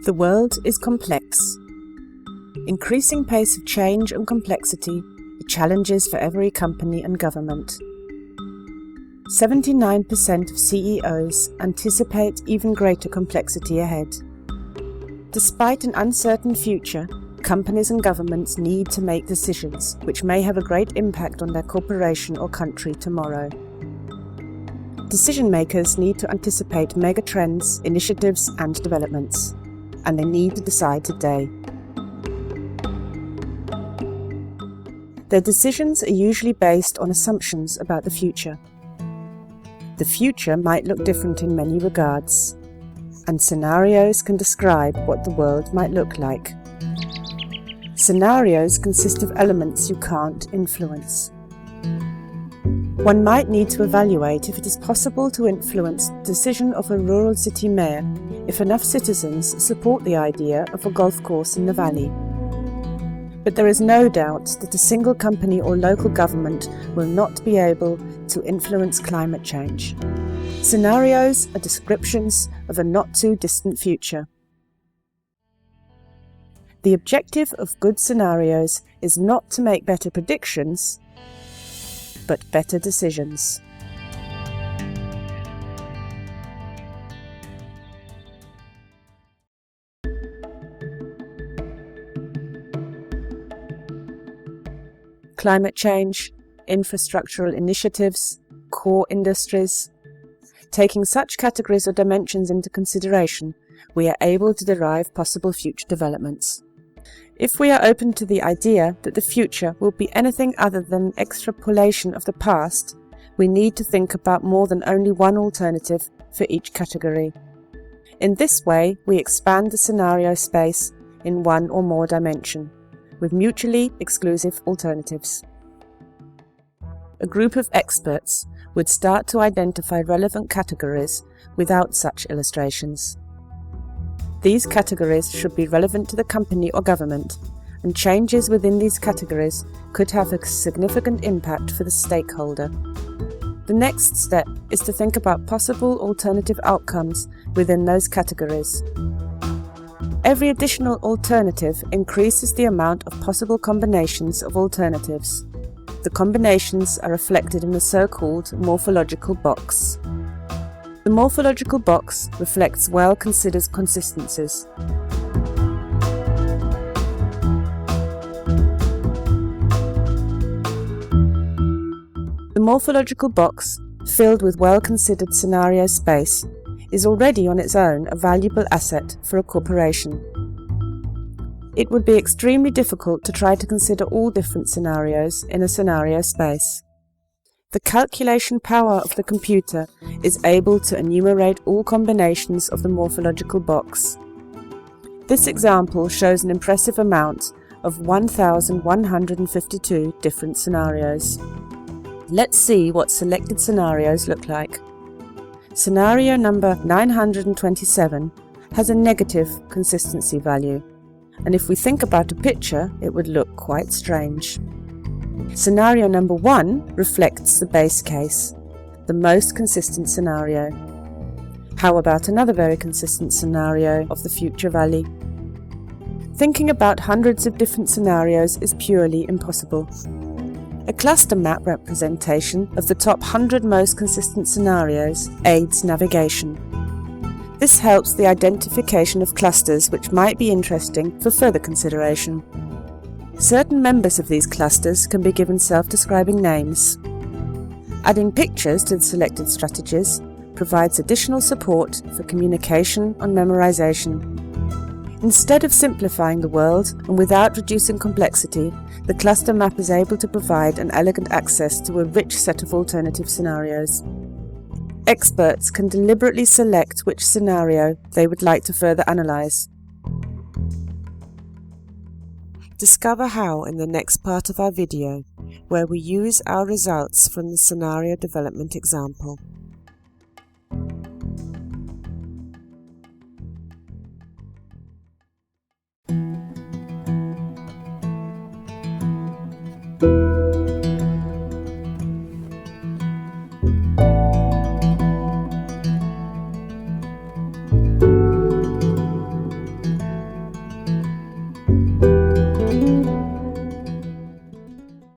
The world is complex. Increasing pace of change and complexity are challenges for every company and government. 79% of CEOs anticipate even greater complexity ahead. Despite an uncertain future, companies and governments need to make decisions which may have a great impact on their corporation or country tomorrow. Decision makers need to anticipate mega trends, initiatives and developments, and they need to decide today. Their decisions are usually based on assumptions about the future. The future might look different in many regards, and scenarios can describe what the world might look like. Scenarios consist of elements you can't influence. One might need to evaluate if it is possible to influence the decision of a rural city mayor if enough citizens support the idea of a golf course in the valley. But there is no doubt that a single company or local government will not be able to influence climate change. Scenarios are descriptions of a not-too-distant future. The objective of good scenarios is not to make better predictions, but better decisions. Climate change, infrastructural initiatives, core industries. Taking such categories or dimensions into consideration, we are able to derive possible future developments. If we are open to the idea that the future will be anything other than an extrapolation of the past, we need to think about more than only one alternative for each category. In this way, we expand the scenario space in one or more dimension, with mutually exclusive alternatives. A group of experts would start to identify relevant categories without such illustrations. These categories should be relevant to the company or government, and changes within these categories could have a significant impact for the stakeholder. The next step is to think about possible alternative outcomes within those categories. Every additional alternative increases the amount of possible combinations of alternatives. The combinations are reflected in the so-called morphological box. The morphological box reflects well-considered consistencies. The morphological box, filled with well-considered scenario space, is already on its own a valuable asset for a corporation. It would be extremely difficult to try to consider all different scenarios in a scenario space. The calculation power of the computer is able to enumerate all combinations of the morphological box. This example shows an impressive amount of 1,152 different scenarios. Let's see what selected scenarios look like. Scenario number 927 has a negative consistency value, and if we think about a picture, it would look quite strange. Scenario number 1 reflects the base case, the most consistent scenario. How about another very consistent scenario of the future valley? Thinking about hundreds of different scenarios is purely impossible. A cluster map representation of the top 100 most consistent scenarios aids navigation. This helps the identification of clusters which might be interesting for further consideration. Certain members of these clusters can be given self-describing names. Adding pictures to the selected strategies provides additional support for communication and memorization. Instead of simplifying the world and without reducing complexity, the cluster map is able to provide an elegant access to a rich set of alternative scenarios. Experts can deliberately select which scenario they would like to further analyze. Discover how in the next part of our video, where we use our results from the scenario development example.